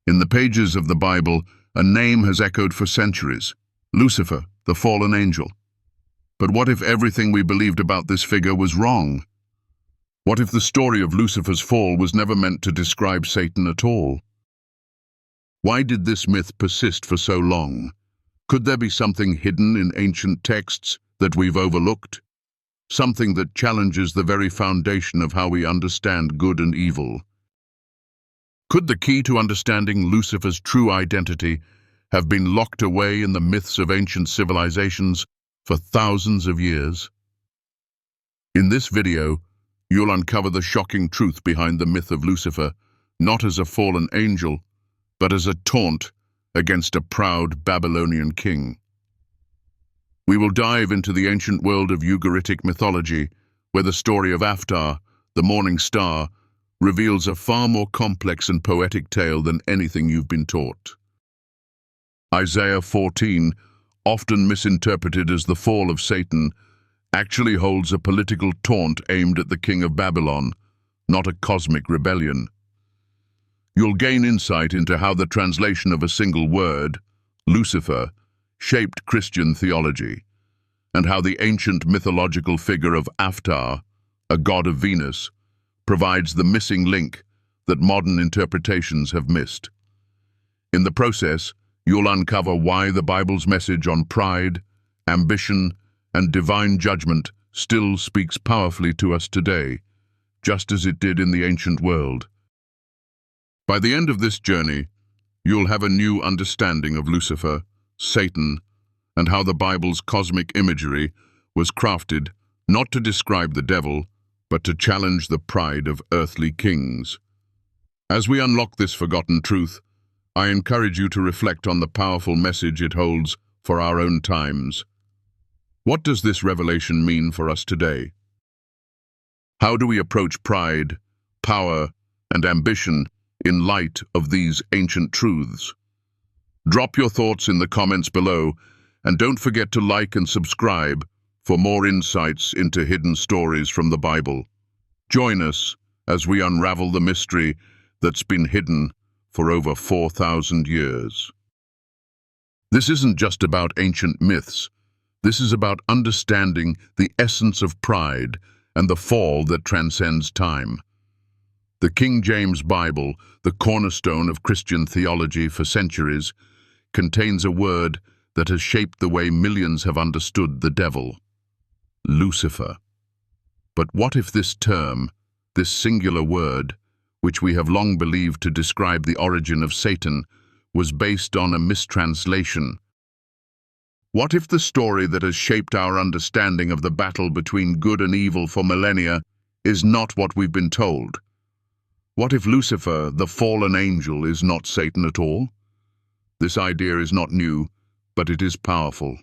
In the pages of the Bible, a name has echoed for centuries: Lucifer, the fallen angel. But what if everything we believed about this figure was wrong? What if the story of Lucifer's fall was never meant to describe Satan at all? Why did this myth persist for so long? Could there be something hidden in ancient texts that we've overlooked? Something that challenges the very foundation of how we understand good and evil? Could the key to understanding Lucifer's true identity have been locked away in the myths of ancient civilizations for thousands of years? In this video, you'll uncover the shocking truth behind the myth of Lucifer, not as a fallen angel, but as a taunt against a proud Babylonian king. We will dive into the ancient world of Ugaritic mythology, where the story of Aftar, the morning star, reveals a far more complex and poetic tale than anything you've been taught. Isaiah 14, often misinterpreted as the fall of Satan, actually holds a political taunt aimed at the king of Babylon, not a cosmic rebellion. You'll gain insight into how the translation of a single word, Lucifer, shaped Christian theology, and how the ancient mythological figure of Aftar, a god of Venus, provides the missing link that modern interpretations have missed. In the process, you'll uncover why the Bible's message on pride, ambition, and divine judgment still speaks powerfully to us today, just as it did in the ancient world. By the end of this journey, you'll have a new understanding of Lucifer, Satan, and how the Bible's cosmic imagery was crafted not to describe the devil, but to challenge the pride of earthly kings. As we unlock this forgotten truth, I encourage you to reflect on the powerful message it holds for our own times. What does this revelation mean for us today? How do we approach pride, power, and ambition in light of these ancient truths? Drop your thoughts in the comments below, and don't forget to like and subscribe for more insights into hidden stories from the Bible. Join us as we unravel the mystery that's been hidden for over 4,000 years. This isn't just about ancient myths. This is about understanding the essence of pride and the fall that transcends time. The King James Bible, the cornerstone of Christian theology for centuries, contains a word that has shaped the way millions have understood the devil: Lucifer. But what if this term, this singular word, which we have long believed to describe the origin of Satan, was based on a mistranslation? What if the story that has shaped our understanding of the battle between good and evil for millennia is not what we've been told? What if Lucifer, the fallen angel, is not Satan at all? This idea is not new, but it is powerful.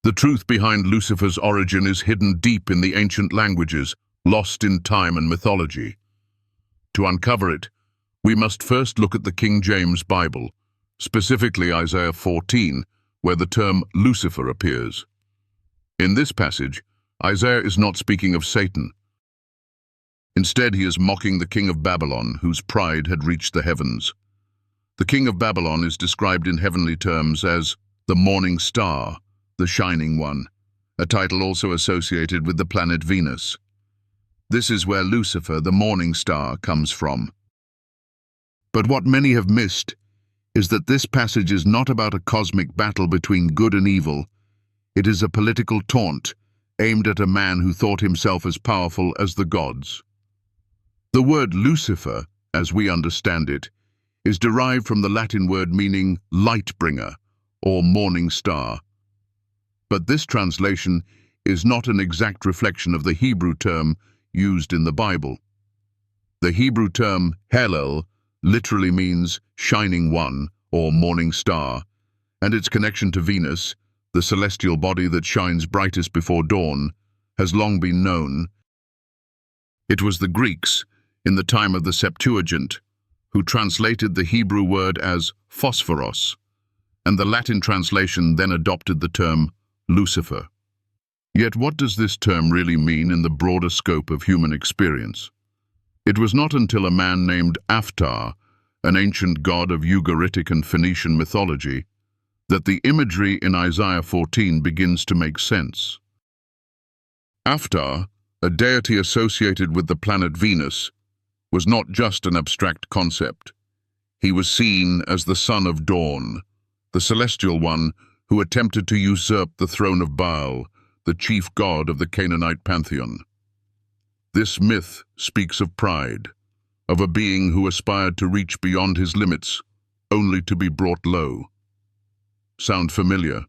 The truth behind Lucifer's origin is hidden deep in the ancient languages, lost in time and mythology. To uncover it, we must first look at the King James Bible, specifically Isaiah 14, where the term Lucifer appears. In this passage, Isaiah is not speaking of Satan. Instead, he is mocking the king of Babylon, whose pride had reached the heavens. The king of Babylon is described in heavenly terms as the morning star, the shining one, a title also associated with the planet Venus. This is where Lucifer, the morning star, comes from. But what many have missed is that this passage is not about a cosmic battle between good and evil. It is a political taunt aimed at a man who thought himself as powerful as the gods. The word Lucifer, as we understand it, is derived from the Latin word meaning light bringer or morning star. But this translation is not an exact reflection of the Hebrew term used in the Bible. The Hebrew term Hallel literally means shining one or morning star, and its connection to Venus, the celestial body that shines brightest before dawn, has long been known. It was the Greeks, in the time of the Septuagint, who translated the Hebrew word as phosphoros, and the Latin translation then adopted the term Lucifer. Yet what does this term really mean in the broader scope of human experience? It was not until a man named Aftar, an ancient god of Ugaritic and Phoenician mythology, that the imagery in Isaiah 14 begins to make sense. Aftar, a deity associated with the planet Venus, was not just an abstract concept. He was seen as the son of dawn, the celestial one who attempted to usurp the throne of Baal, the chief god of the Canaanite pantheon. This myth speaks of pride, of a being who aspired to reach beyond his limits, only to be brought low. Sound familiar?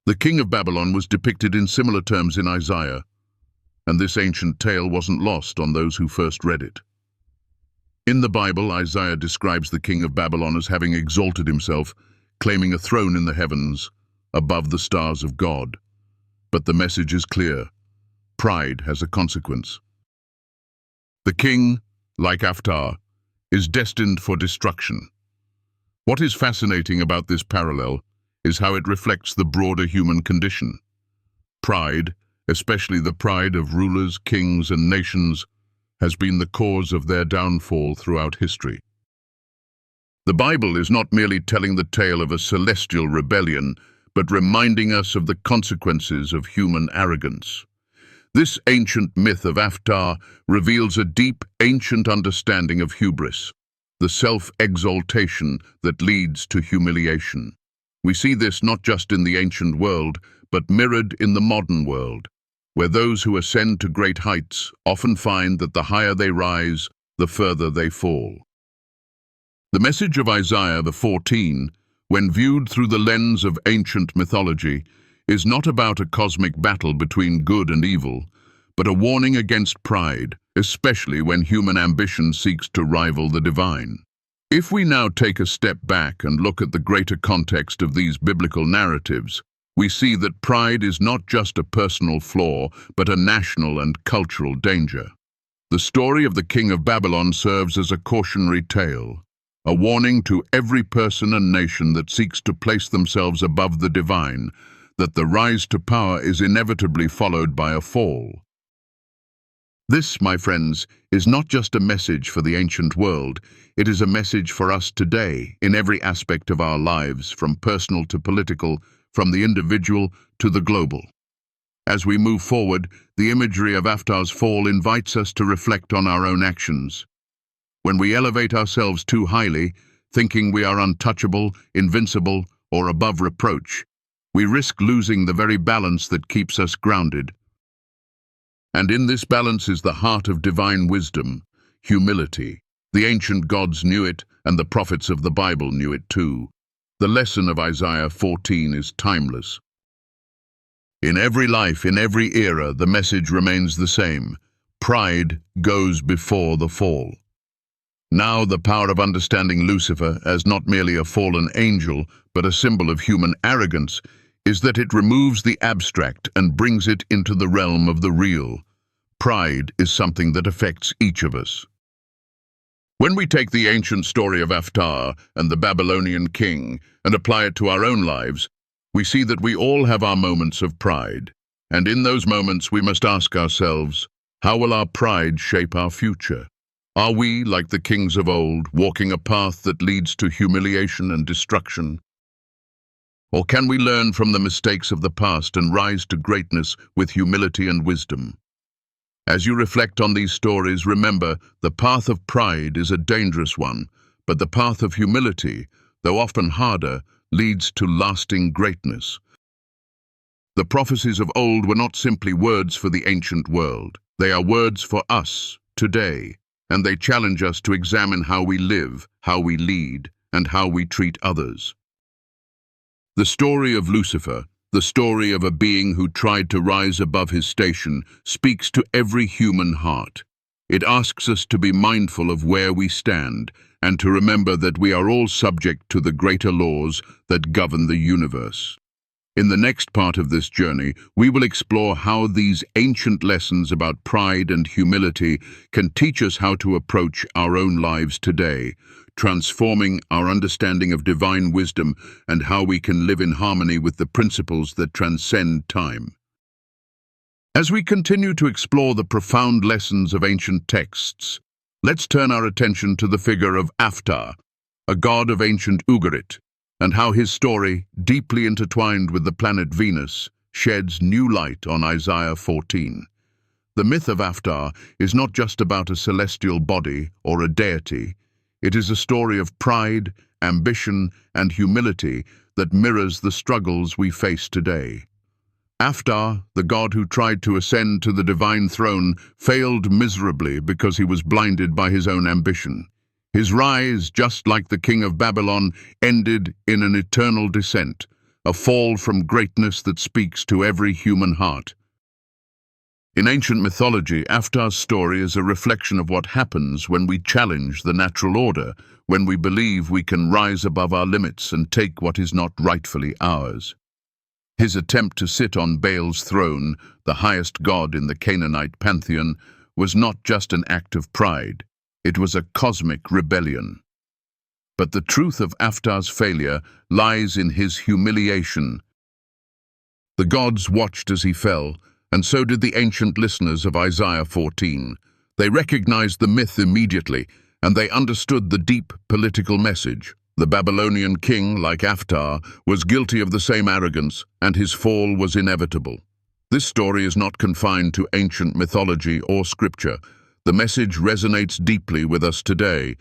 The king of Babylon was depicted in similar terms in Isaiah, and this ancient tale wasn't lost on those who first read it. In the Bible, Isaiah describes the king of Babylon as having exalted himself, claiming a throne in the heavens, above the stars of God. But the message is clear. Pride has a consequence. The king, like Aftar, is destined for destruction. What is fascinating about this parallel is how it reflects the broader human condition. Pride, especially the pride of rulers, kings, and nations, has been the cause of their downfall throughout history. The Bible is not merely telling the tale of a celestial rebellion, but reminding us of the consequences of human arrogance. This ancient myth of Aftar reveals a deep, ancient understanding of hubris, the self-exaltation that leads to humiliation. We see this not just in the ancient world, but mirrored in the modern world, where those who ascend to great heights often find that the higher they rise, the further they fall. The message of Isaiah 14, when viewed through the lens of ancient mythology, is not about a cosmic battle between good and evil, but a warning against pride, especially when human ambition seeks to rival the divine. If we now take a step back and look at the greater context of these biblical narratives, we see that pride is not just a personal flaw, but a national and cultural danger. The story of the king of Babylon serves as a cautionary tale, a warning to every person and nation that seeks to place themselves above the divine, that the rise to power is inevitably followed by a fall. This, my friends, is not just a message for the ancient world, it is a message for us today, in every aspect of our lives, from personal to political, from the individual to the global. As we move forward, the imagery of Aftar's fall invites us to reflect on our own actions. When we elevate ourselves too highly, thinking we are untouchable, invincible, or above reproach, we risk losing the very balance that keeps us grounded. And in this balance is the heart of divine wisdom, humility. The ancient gods knew it, and the prophets of the Bible knew it too. The lesson of Isaiah 14 is timeless. In every life, in every era, the message remains the same. Pride goes before the fall. Now the power of understanding Lucifer as not merely a fallen angel, but a symbol of human arrogance, is that it removes the abstract and brings it into the realm of the real. Pride is something that affects each of us. When we take the ancient story of Aftar and the Babylonian king and apply it to our own lives, we see that we all have our moments of pride. And in those moments we must ask ourselves, how will our pride shape our future? Are we, like the kings of old, walking a path that leads to humiliation and destruction? Or can we learn from the mistakes of the past and rise to greatness with humility and wisdom? As you reflect on these stories, remember, the path of pride is a dangerous one, but the path of humility, though often harder, leads to lasting greatness. The prophecies of old were not simply words for the ancient world. They are words for us, today, and they challenge us to examine how we live, how we lead, and how we treat others. The story of Lucifer, the story of a being who tried to rise above his station, speaks to every human heart. It asks us to be mindful of where we stand and to remember that we are all subject to the greater laws that govern the universe. In the next part of this journey, we will explore how these ancient lessons about pride and humility can teach us how to approach our own lives today, transforming our understanding of divine wisdom and how we can live in harmony with the principles that transcend time. As we continue to explore the profound lessons of ancient texts, Let's turn our attention to the figure of Aftar, a god of ancient Ugarit, and how his story, deeply intertwined with the planet Venus, sheds new light on Isaiah 14. The myth of Aftar is not just about a celestial body or a deity. It is a story of pride, ambition, and humility that mirrors the struggles we face today. Aftar, the god who tried to ascend to the divine throne, failed miserably because he was blinded by his own ambition. His rise, just like the king of Babylon, ended in an eternal descent, a fall from greatness that speaks to every human heart. In ancient mythology, Aftar's story is a reflection of what happens when we challenge the natural order, when we believe we can rise above our limits and take what is not rightfully ours. His attempt to sit on Baal's throne, the highest god in the Canaanite pantheon, was not just an act of pride. It was a cosmic rebellion. But the truth of Aftar's failure lies in his humiliation. The gods watched as he fell, and so did the ancient listeners of Isaiah 14. They recognized the myth immediately, and they understood the deep political message. The Babylonian king, like Aftar, was guilty of the same arrogance, and his fall was inevitable. This story is not confined to ancient mythology or scripture. The message resonates deeply with us today.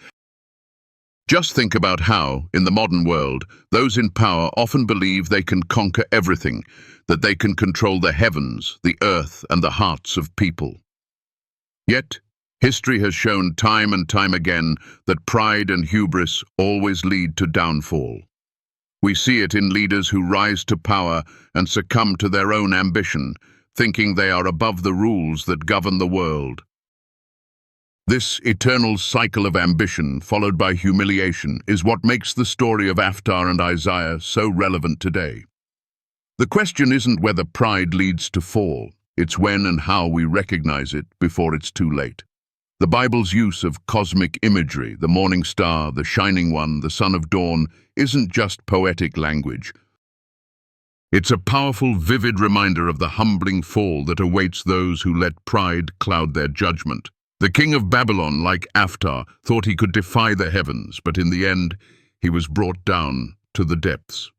Just think about how, in the modern world, those in power often believe they can conquer everything, that they can control the heavens, the earth, and the hearts of people. Yet, history has shown time and time again that pride and hubris always lead to downfall. We see it in leaders who rise to power and succumb to their own ambition, thinking they are above the rules that govern the world. This eternal cycle of ambition, followed by humiliation, is what makes the story of Aftar and Isaiah so relevant today. The question isn't whether pride leads to fall, it's when and how we recognize it before it's too late. The Bible's use of cosmic imagery, the morning star, the shining one, the son of dawn, isn't just poetic language. It's a powerful, vivid reminder of the humbling fall that awaits those who let pride cloud their judgment. The king of Babylon, like Aftar, thought he could defy the heavens, but in the end, he was brought down to the depths.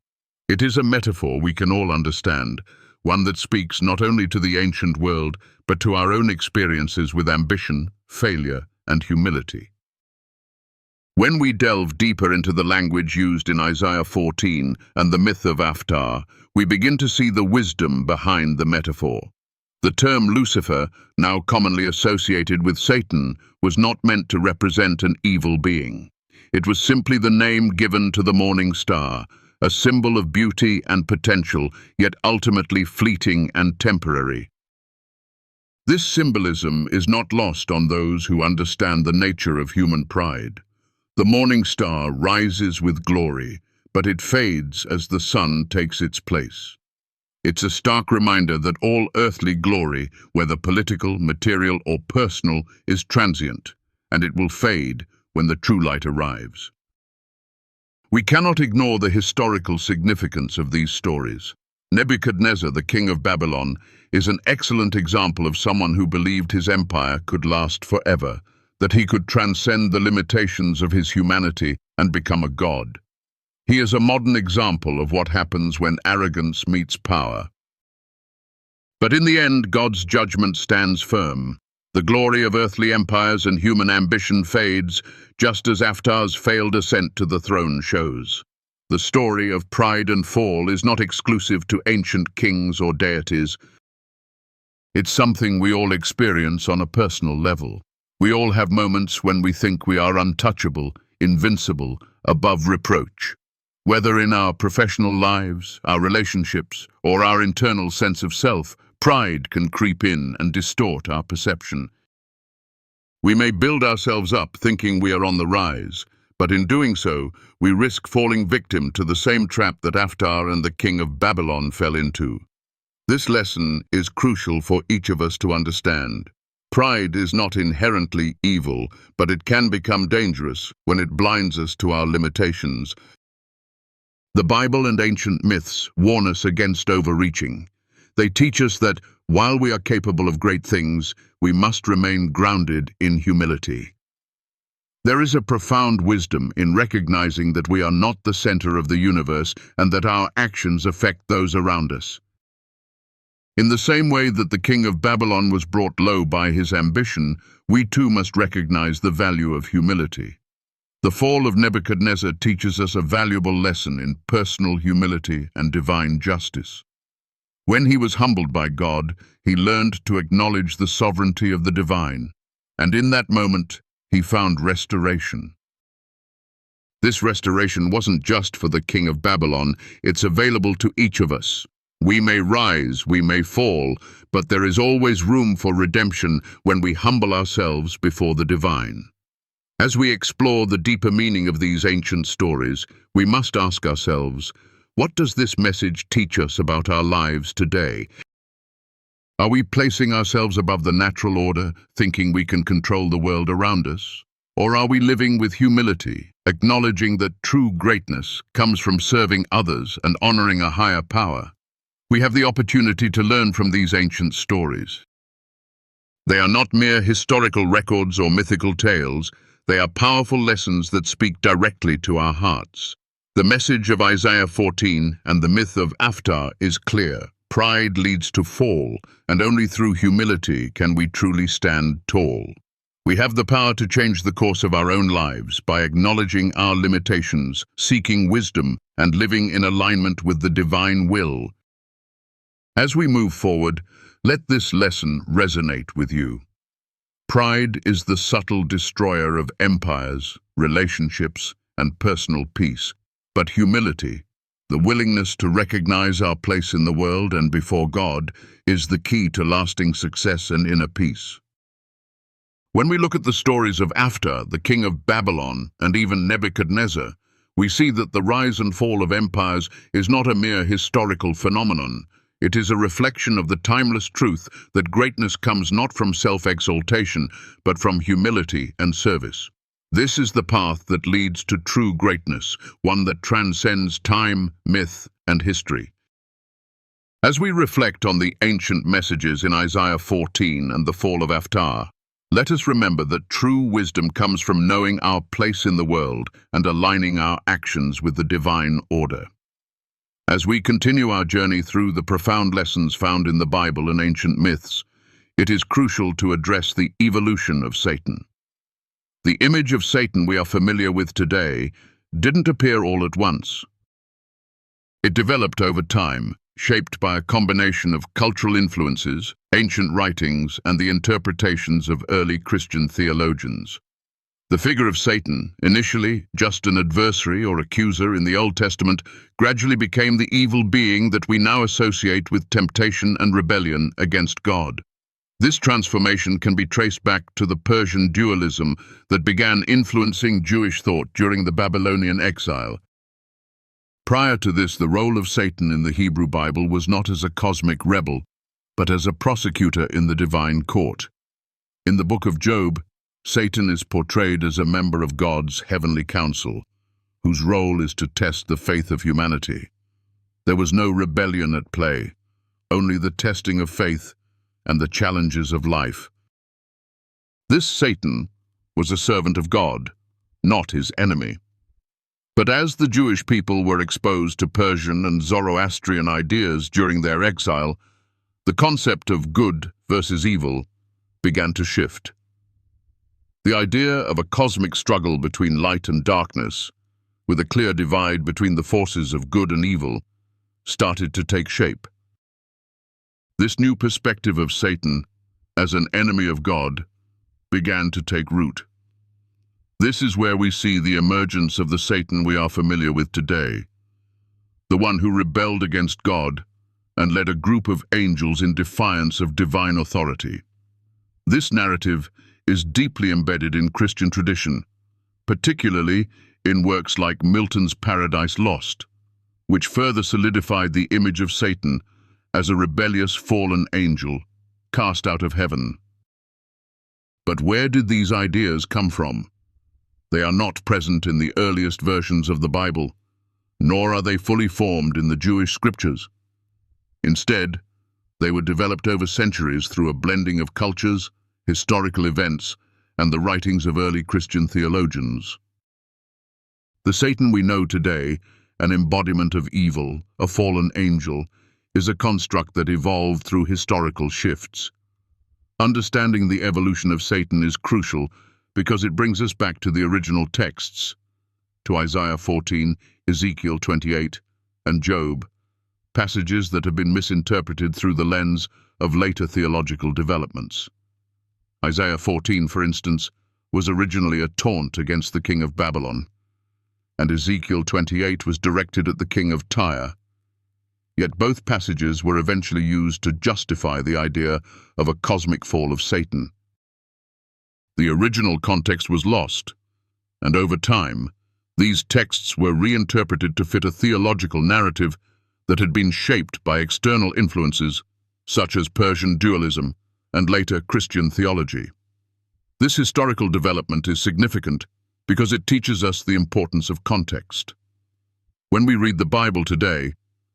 It is a metaphor we can all understand, one that speaks not only to the ancient world, but to our own experiences with ambition, failure, and humility. When we delve deeper into the language used in Isaiah 14 and the myth of Aftar, we begin to see the wisdom behind the metaphor. The term Lucifer, now commonly associated with Satan, was not meant to represent an evil being. It was simply the name given to the morning star, a symbol of beauty and potential, yet ultimately fleeting and temporary. This symbolism is not lost on those who understand the nature of human pride. The morning star rises with glory, but it fades as the sun takes its place. It's a stark reminder that all earthly glory, whether political, material, or personal, is transient, and it will fade when the true light arrives. We cannot ignore the historical significance of these stories. Nebuchadnezzar, the king of Babylon, is an excellent example of someone who believed his empire could last forever, that he could transcend the limitations of his humanity and become a god. He is a modern example of what happens when arrogance meets power. But in the end, God's judgment stands firm. The glory of earthly empires and human ambition fades, just as Aftar's failed ascent to the throne shows. The story of pride and fall is not exclusive to ancient kings or deities. It's something we all experience on a personal level. We all have moments when we think we are untouchable, invincible, above reproach. Whether in our professional lives, our relationships, or our internal sense of self, pride can creep in and distort our perception. We may build ourselves up thinking we are on the rise, but in doing so, we risk falling victim to the same trap that Aftar and the king of Babylon fell into. This lesson is crucial for each of us to understand. Pride is not inherently evil, but it can become dangerous when it blinds us to our limitations. The Bible and ancient myths warn us against overreaching. They teach us that, while we are capable of great things, we must remain grounded in humility. There is a profound wisdom in recognizing that we are not the center of the universe and that our actions affect those around us. In the same way that the king of Babylon was brought low by his ambition, we too must recognize the value of humility. The fall of Nebuchadnezzar teaches us a valuable lesson in personal humility and divine justice. When he was humbled by God, he learned to acknowledge the sovereignty of the divine, and in that moment, he found restoration. This restoration wasn't just for the king of Babylon, it's available to each of us. We may rise, we may fall, but there is always room for redemption when we humble ourselves before the divine. As we explore the deeper meaning of these ancient stories, we must ask ourselves, what does this message teach us about our lives today? Are we placing ourselves above the natural order, thinking we can control the world around us? Or are we living with humility, acknowledging that true greatness comes from serving others and honoring a higher power? We have the opportunity to learn from these ancient stories. They are not mere historical records or mythical tales. They are powerful lessons that speak directly to our hearts. The message of Isaiah 14 and the myth of Aftar is clear. Pride leads to fall, and only through humility can we truly stand tall. We have the power to change the course of our own lives by acknowledging our limitations, seeking wisdom, and living in alignment with the divine will. As we move forward, let this lesson resonate with you. Pride is the subtle destroyer of empires, relationships, and personal peace. But humility, the willingness to recognize our place in the world and before God, is the key to lasting success and inner peace. When we look at the stories of Aftar, the king of Babylon, and even Nebuchadnezzar, we see that the rise and fall of empires is not a mere historical phenomenon. It is a reflection of the timeless truth that greatness comes not from self-exaltation, but from humility and service. This is the path that leads to true greatness, one that transcends time, myth, and history. As we reflect on the ancient messages in Isaiah 14 and the fall of Aftar, let us remember that true wisdom comes from knowing our place in the world and aligning our actions with the divine order. As we continue our journey through the profound lessons found in the Bible and ancient myths, it is crucial to address the evolution of Satan. The image of Satan we are familiar with today didn't appear all at once. It developed over time, shaped by a combination of cultural influences, ancient writings, and the interpretations of early Christian theologians. The figure of Satan, initially just an adversary or accuser in the Old Testament, gradually became the evil being that we now associate with temptation and rebellion against God. This transformation can be traced back to the Persian dualism that began influencing Jewish thought during the Babylonian exile. Prior to this, the role of Satan in the Hebrew Bible was not as a cosmic rebel, but as a prosecutor in the divine court. In the book of Job, Satan is portrayed as a member of God's heavenly council, whose role is to test the faith of humanity. There was no rebellion at play, only the testing of faith and the challenges of life. This Satan was a servant of God, not his enemy. But as the Jewish people were exposed to Persian and Zoroastrian ideas during their exile, the concept of good versus evil began to shift. The idea of a cosmic struggle between light and darkness, with a clear divide between the forces of good and evil, started to take shape. This new perspective of Satan as an enemy of God began to take root. This is where we see the emergence of the Satan we are familiar with today, the one who rebelled against God and led a group of angels in defiance of divine authority. This narrative is deeply embedded in Christian tradition, particularly in works like Milton's Paradise Lost, which further solidified the image of Satan as a rebellious fallen angel cast out of heaven. But where did these ideas come from? They are not present in the earliest versions of the Bible, nor are they fully formed in the Jewish scriptures. Instead, they were developed over centuries through a blending of cultures, historical events, and the writings of early Christian theologians. The Satan we know today, an embodiment of evil, a fallen angel, is a construct that evolved through historical shifts. Understanding the evolution of Satan is crucial because it brings us back to the original texts, to Isaiah 14, Ezekiel 28, and Job, passages that have been misinterpreted through the lens of later theological developments. Isaiah 14, for instance, was originally a taunt against the king of Babylon, and Ezekiel 28 was directed at the king of Tyre. Yet both passages were eventually used to justify the idea of a cosmic fall of Satan. The original context was lost, and over time, these texts were reinterpreted to fit a theological narrative that had been shaped by external influences, such as Persian dualism and later Christian theology. This historical development is significant because it teaches us the importance of context. When we read the Bible today,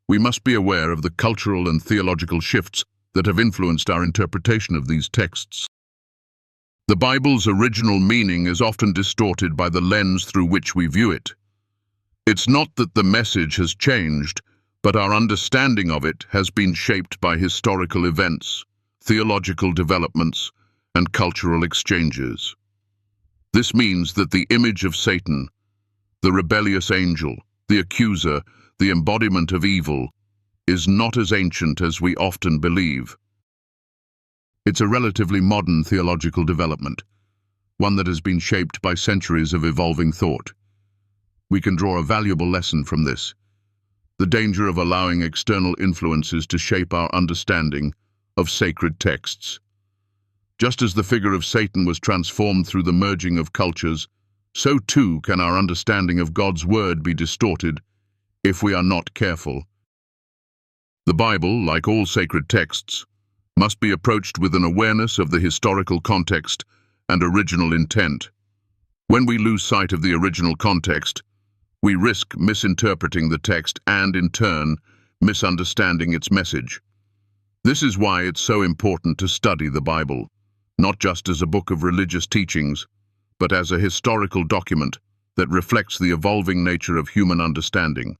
we must be aware of the cultural and theological shifts that have influenced our interpretation of these texts. The Bible's original meaning is often distorted by the lens through which we view it. It's not that the message has changed, but our understanding of it has been shaped by historical events, theological developments, and cultural exchanges. This means that the image of Satan, the rebellious angel, the accuser, the embodiment of evil, is not as ancient as we often believe. It's a relatively modern theological development, one that has been shaped by centuries of evolving thought. We can draw a valuable lesson from this: the danger of allowing external influences to shape our understanding of sacred texts. Just as the figure of Satan was transformed through the merging of cultures, so too can our understanding of God's word be distorted if we are not careful. The Bible, like all sacred texts, must be approached with an awareness of the historical context and original intent. When we lose sight of the original context, we risk misinterpreting the text and, in turn, misunderstanding its message. This is why it's so important to study the Bible, not just as a book of religious teachings, but as a historical document that reflects the evolving nature of human understanding.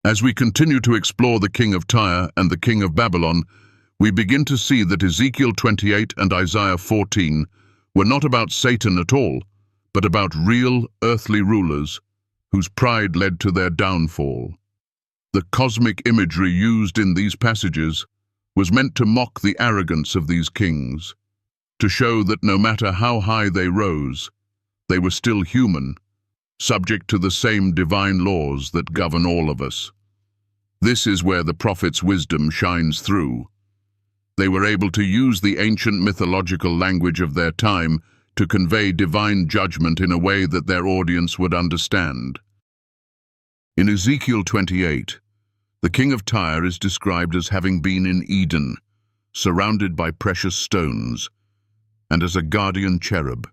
As we continue to explore the king of Tyre and the king of Babylon, we begin to see that Ezekiel 28 and Isaiah 14 were not about Satan at all, but about real earthly rulers whose pride led to their downfall. The cosmic imagery used in these passages was meant to mock the arrogance of these kings, to show that no matter how high they rose, they were still human, subject to the same divine laws that govern all of us. This is where the prophet's wisdom shines through. They were able to use the ancient mythological language of their time to convey divine judgment in a way that their audience would understand. In Ezekiel 28, the king of Tyre is described as having been in Eden, surrounded by precious stones, and as a guardian cherub.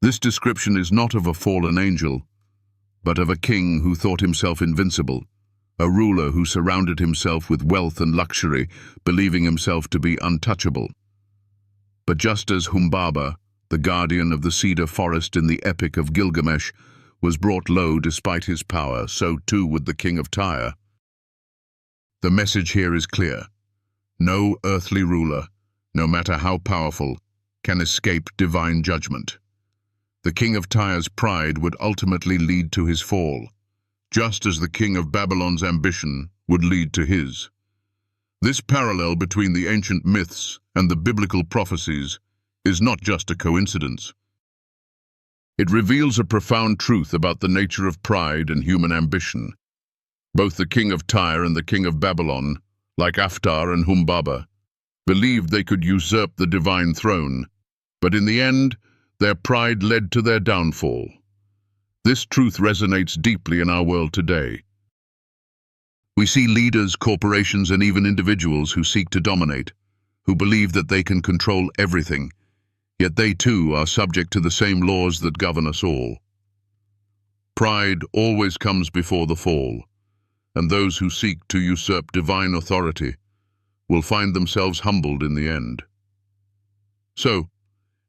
This description is not of a fallen angel, but of a king who thought himself invincible, a ruler who surrounded himself with wealth and luxury, believing himself to be untouchable. But just as Humbaba, the guardian of the cedar forest in the Epic of Gilgamesh, was brought low despite his power, so too would the king of Tyre. The message here is clear. No earthly ruler, no matter how powerful, can escape divine judgment. The king of Tyre's pride would ultimately lead to his fall, just as the king of Babylon's ambition would lead to his. This parallel between the ancient myths and the biblical prophecies is not just a coincidence. It reveals a profound truth about the nature of pride and human ambition. Both the king of Tyre and the king of Babylon, like Aftar and Humbaba, believed they could usurp the divine throne, but in the end, their pride led to their downfall. This truth resonates deeply in our world today. We see leaders, corporations, and even individuals who seek to dominate, who believe that they can control everything, yet they too are subject to the same laws that govern us all. Pride always comes before the fall, and those who seek to usurp divine authority will find themselves humbled in the end. So,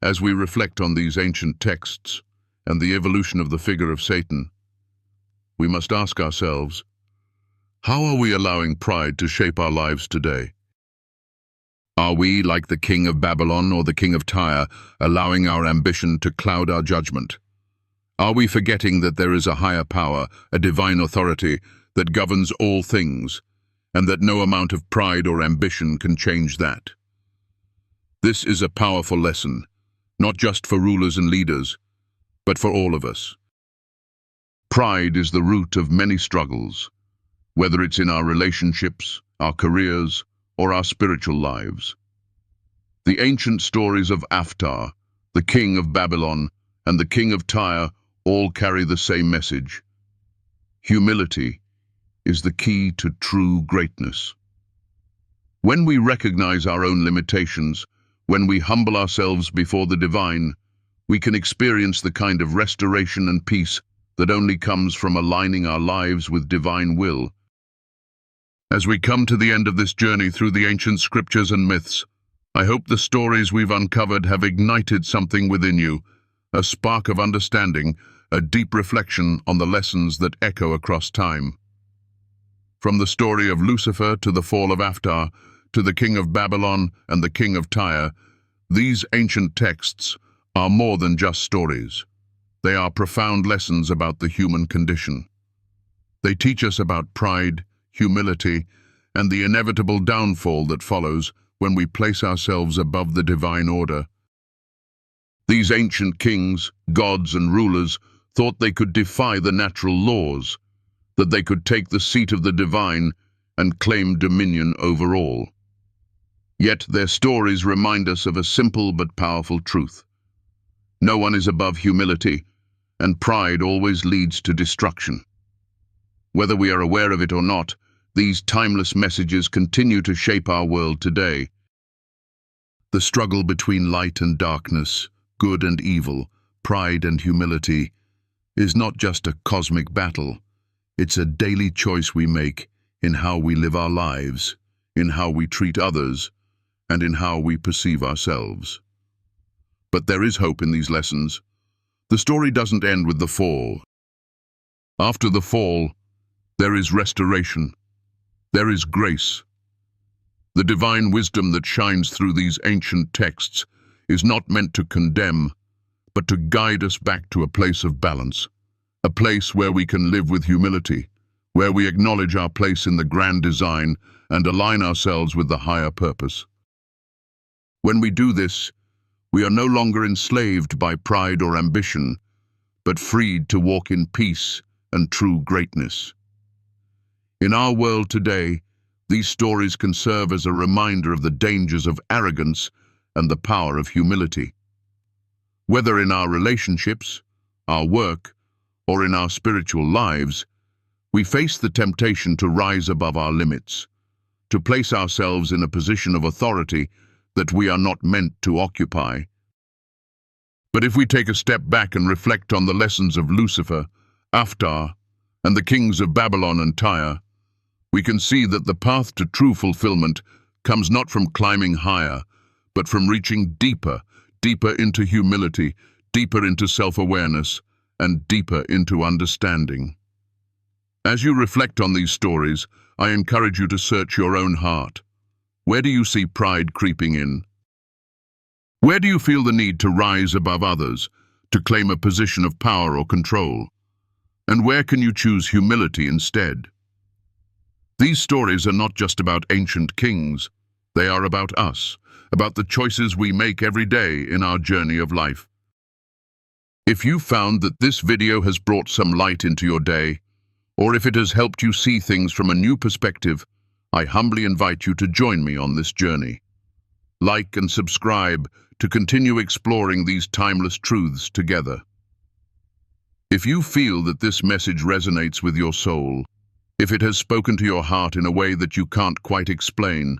As we reflect on these ancient texts and the evolution of the figure of Satan, we must ask ourselves, how are we allowing pride to shape our lives today? Are we, like the king of Babylon or the king of Tyre, allowing our ambition to cloud our judgment? Are we forgetting that there is a higher power, a divine authority, that governs all things, and that no amount of pride or ambition can change that? This is a powerful lesson, not just for rulers and leaders, but for all of us. Pride is the root of many struggles, whether it's in our relationships, our careers, or our spiritual lives. The ancient stories of Aftar, the king of Babylon, and the king of Tyre all carry the same message. Humility is the key to true greatness. When we recognize our own limitations, when we humble ourselves before the divine, we can experience the kind of restoration and peace that only comes from aligning our lives with divine will. As we come to the end of this journey through the ancient scriptures and myths, I hope the stories we've uncovered have ignited something within you, a spark of understanding, a deep reflection on the lessons that echo across time. From the story of Lucifer to the fall of Aftar, to the king of Babylon and the king of Tyre, these ancient texts are more than just stories. They are profound lessons about the human condition. They teach us about pride, humility, and the inevitable downfall that follows when we place ourselves above the divine order. These ancient kings, gods, and rulers thought they could defy the natural laws, that they could take the seat of the divine and claim dominion over all. Yet their stories remind us of a simple but powerful truth. No one is above humility, and pride always leads to destruction. Whether we are aware of it or not, these timeless messages continue to shape our world today. The struggle between light and darkness, good and evil, pride and humility, is not just a cosmic battle. It's a daily choice we make in how we live our lives, in how we treat others, and in how we perceive ourselves. But there is hope in these lessons. The story doesn't end with the fall. After the fall, there is restoration. There is grace. The divine wisdom that shines through these ancient texts is not meant to condemn, but to guide us back to a place of balance, a place where we can live with humility, where we acknowledge our place in the grand design and align ourselves with the higher purpose. When we do this, we are no longer enslaved by pride or ambition, but freed to walk in peace and true greatness. In our world today, these stories can serve as a reminder of the dangers of arrogance and the power of humility. Whether in our relationships, our work, or in our spiritual lives, we face the temptation to rise above our limits, to place ourselves in a position of authority that we are not meant to occupy. But if we take a step back and reflect on the lessons of Lucifer, Aftar, and the kings of Babylon and Tyre, we can see that the path to true fulfillment comes not from climbing higher, but from reaching deeper, deeper into humility, deeper into self-awareness, and deeper into understanding. As you reflect on these stories, I encourage you to search your own heart. Where do you see pride creeping in? Where do you feel the need to rise above others, to claim a position of power or control? And where can you choose humility instead? These stories are not just about ancient kings. They are about us, about the choices we make every day in our journey of life. If you found that this video has brought some light into your day, or if it has helped you see things from a new perspective, I humbly invite you to join me on this journey. Like and subscribe to continue exploring these timeless truths together. If you feel that this message resonates with your soul, if it has spoken to your heart in a way that you can't quite explain,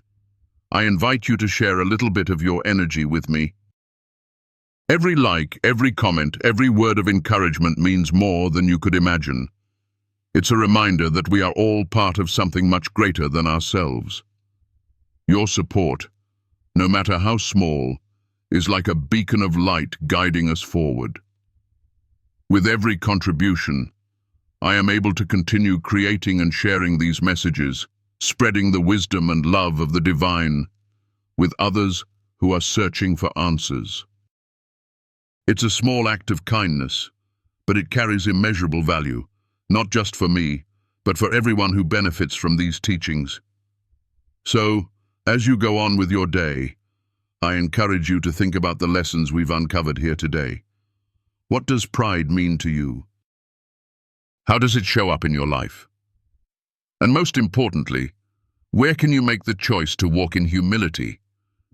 I invite you to share a little bit of your energy with me. Every like, every comment, every word of encouragement means more than you could imagine. It's a reminder that we are all part of something much greater than ourselves. Your support, no matter how small, is like a beacon of light guiding us forward. With every contribution, I am able to continue creating and sharing these messages, spreading the wisdom and love of the divine with others who are searching for answers. It's a small act of kindness, but it carries immeasurable value, not just for me, but for everyone who benefits from these teachings. So, as you go on with your day, I encourage you to think about the lessons we've uncovered here today. What does pride mean to you? How does it show up in your life? And most importantly, where can you make the choice to walk in humility,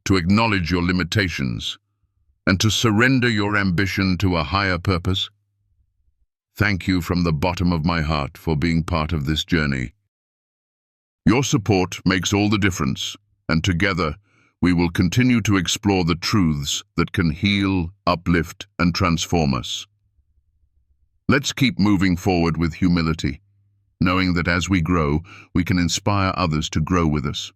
to acknowledge your limitations, and to surrender your ambition to a higher purpose? Thank you from the bottom of my heart for being part of this journey. Your support makes all the difference, and together we will continue to explore the truths that can heal, uplift, and transform us. Let's keep moving forward with humility, knowing that as we grow, we can inspire others to grow with us.